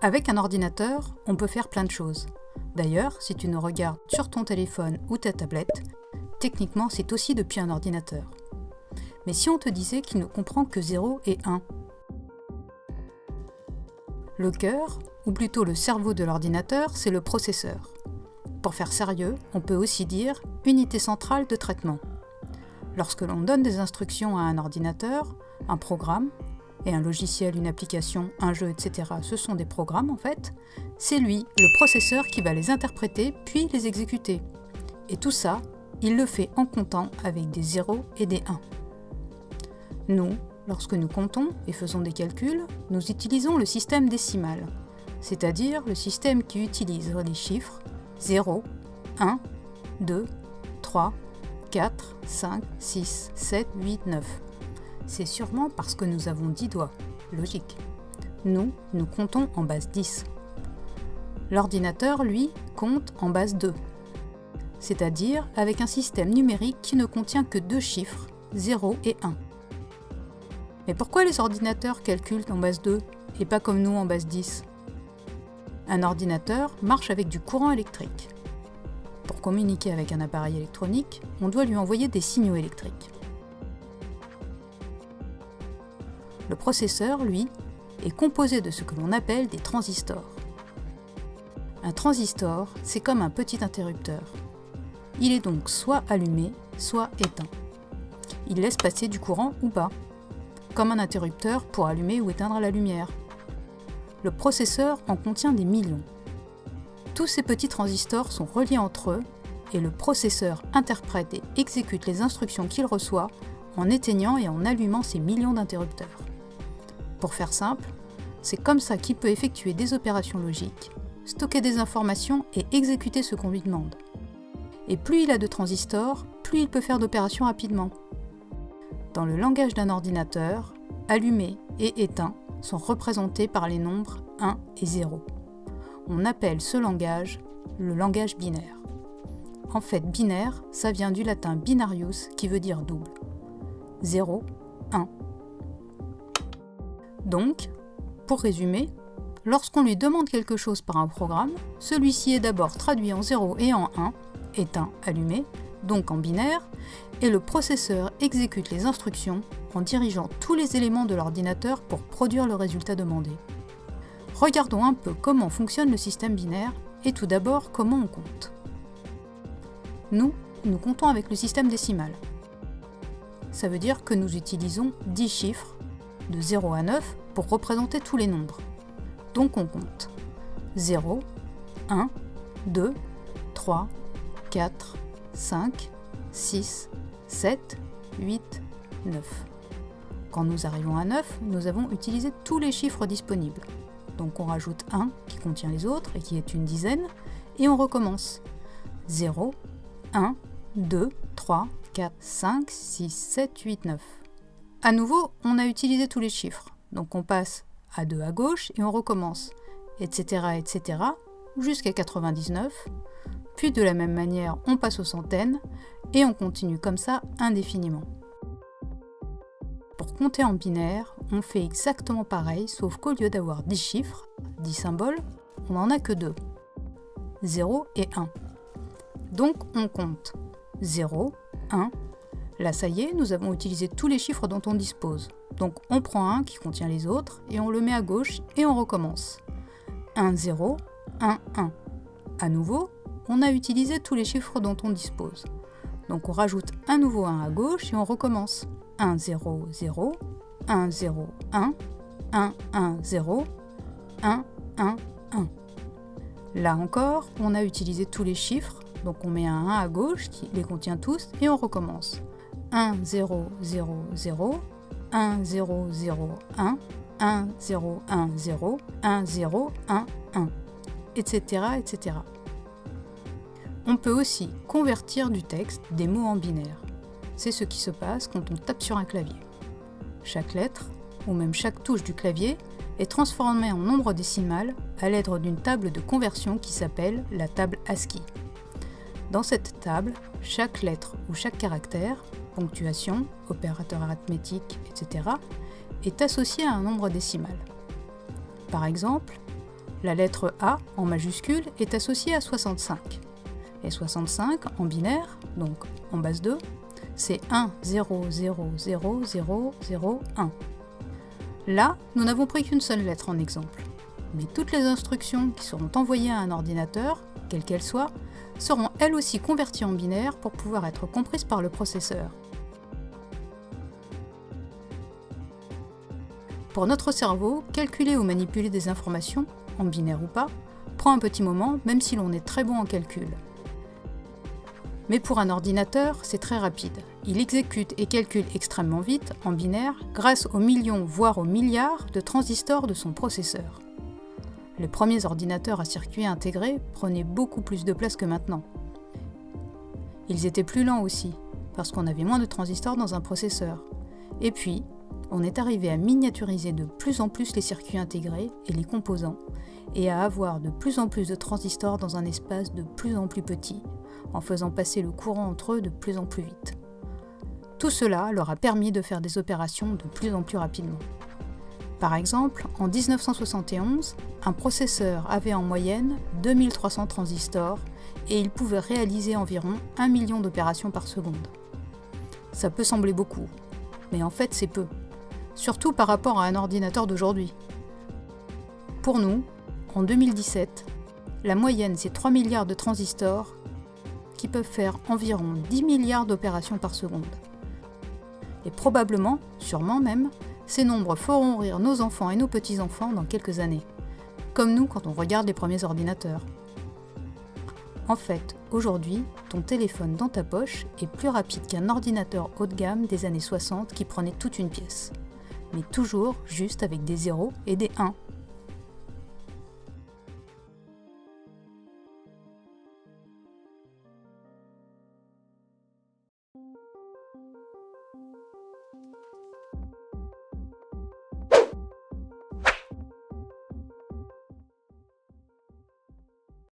Avec un ordinateur, on peut faire plein de choses. D'ailleurs, si tu nous regardes sur ton téléphone ou ta tablette, techniquement c'est aussi depuis un ordinateur. Mais si on te disait qu'il ne comprend que 0 et 1? Le cœur, ou plutôt le cerveau de l'ordinateur, c'est le processeur. Pour faire sérieux, on peut aussi dire unité centrale de traitement. Lorsque l'on donne des instructions à un ordinateur, un programme, et un logiciel, une application, un jeu, etc., ce sont des programmes en fait, c'est lui, le processeur, qui va les interpréter puis les exécuter. Et tout ça, il le fait en comptant avec des 0 et des 1. Nous, lorsque nous comptons et faisons des calculs, nous utilisons le système décimal, c'est-à-dire le système qui utilise les chiffres 0, 1, 2, 3, 4, 5, 6, 7, 8, 9. C'est sûrement parce que nous avons 10 doigts. Logique. Nous comptons en base 10. L'ordinateur, lui, compte en base 2. C'est-à-dire avec un système numérique qui ne contient que 2 chiffres, 0 et 1. Mais pourquoi les ordinateurs calculent en base 2 et pas comme nous en base 10? Un ordinateur marche avec du courant électrique. Pour communiquer avec un appareil électronique, on doit lui envoyer des signaux électriques. Le processeur, lui, est composé de ce que l'on appelle des transistors. Un transistor, c'est comme un petit interrupteur. Il est donc soit allumé, soit éteint. Il laisse passer du courant ou pas, comme un interrupteur pour allumer ou éteindre la lumière. Le processeur en contient des millions. Tous ces petits transistors sont reliés entre eux et le processeur interprète et exécute les instructions qu'il reçoit en éteignant et en allumant ces millions d'interrupteurs. Pour faire simple, c'est comme ça qu'il peut effectuer des opérations logiques, stocker des informations et exécuter ce qu'on lui demande. Et plus il a de transistors, plus il peut faire d'opérations rapidement. Dans le langage d'un ordinateur, allumé et éteint sont représentés par les nombres 1 et 0. On appelle ce langage le langage binaire. En fait, binaire, ça vient du latin binarius qui veut dire double. 0, 1. Donc, pour résumer, lorsqu'on lui demande quelque chose par un programme, celui-ci est d'abord traduit en 0 et en 1, éteint, allumé, donc en binaire, et le processeur exécute les instructions en dirigeant tous les éléments de l'ordinateur pour produire le résultat demandé. Regardons un peu comment fonctionne le système binaire et tout d'abord comment on compte. Nous comptons avec le système décimal. Ça veut dire que nous utilisons 10 chiffres de 0 à 9 pour représenter tous les nombres. Donc on compte 0, 1, 2, 3, 4, 5, 6, 7, 8, 9. Quand nous arrivons à 9, nous avons utilisé tous les chiffres disponibles. Donc on rajoute 1 qui contient les autres et qui est une dizaine, et on recommence. 0, 1, 2, 3, 4, 5, 6, 7, 8, 9. À nouveau, on a utilisé tous les chiffres, donc on passe à 2 à gauche et on recommence, etc., etc., jusqu'à 99, puis de la même manière, on passe aux centaines, et on continue comme ça indéfiniment. Pour compter en binaire, on fait exactement pareil, sauf qu'au lieu d'avoir 10 chiffres, 10 symboles, on n'en a que 2, 0 et 1. Donc on compte 0, 1, là ça y est, nous avons utilisé tous les chiffres dont on dispose. Donc on prend un qui contient les autres et on le met à gauche et on recommence. 1, 0, 1, 1. À nouveau, on a utilisé tous les chiffres dont on dispose. Donc on rajoute un nouveau 1 à gauche et on recommence. 1, 0, 0, 1, 0, 1, 1, 1, 0, 1, 1, 1. Là encore, on a utilisé tous les chiffres, donc on met un 1 à gauche qui les contient tous et on recommence. 1, 0, 0, 0, 1, 0, 0, 1, 1, 0, 1, 0, 1, 0, 1, 1, etc., etc. On peut aussi convertir du texte des mots en binaire. C'est ce qui se passe quand on tape sur un clavier. Chaque lettre, ou même chaque touche du clavier, est transformée en nombre décimal à l'aide d'une table de conversion qui s'appelle la table ASCII. Dans cette table, chaque lettre ou chaque caractère, ponctuation, opérateur arithmétique, etc., est associé à un nombre décimal. Par exemple, La lettre A en majuscule est associée à 65. Et 65 en binaire, donc en base 2, c'est 1, 0, 0, 0, 0, 0, 1. Là, nous n'avons pris qu'une seule lettre en exemple. Mais toutes les instructions qui seront envoyées à un ordinateur, quelle qu'elle soit, seront elles aussi converties en binaire pour pouvoir être comprises par le processeur. Pour notre cerveau, calculer ou manipuler des informations, en binaire ou pas, prend un petit moment même si l'on est très bon en calcul. Mais pour un ordinateur, c'est très rapide. Il exécute et calcule extrêmement vite, en binaire, grâce aux millions voire aux milliards de transistors de son processeur. Les premiers ordinateurs à circuit intégré prenaient beaucoup plus de place que maintenant. Ils étaient plus lents aussi, parce qu'on avait moins de transistors dans un processeur. Et puis, on est arrivé à miniaturiser de plus en plus les circuits intégrés et les composants, et à avoir de plus en plus de transistors dans un espace de plus en plus petit, en faisant passer le courant entre eux de plus en plus vite. Tout cela leur a permis de faire des opérations de plus en plus rapidement. Par exemple, en 1971, un processeur avait en moyenne 2300 transistors et il pouvait réaliser environ 1 million d'opérations par seconde. Ça peut sembler beaucoup, mais en fait c'est peu, surtout par rapport à un ordinateur d'aujourd'hui. Pour nous, en 2017, la moyenne c'est 3 milliards de transistors qui peuvent faire environ 10 milliards d'opérations par seconde. Et probablement, sûrement même, ces nombres feront rire nos enfants et nos petits-enfants dans quelques années, comme nous quand on regarde les premiers ordinateurs. En fait, aujourd'hui, ton téléphone dans ta poche est plus rapide qu'un ordinateur haut de gamme des années 60 qui prenait toute une pièce, mais toujours juste avec des 0 et des 1.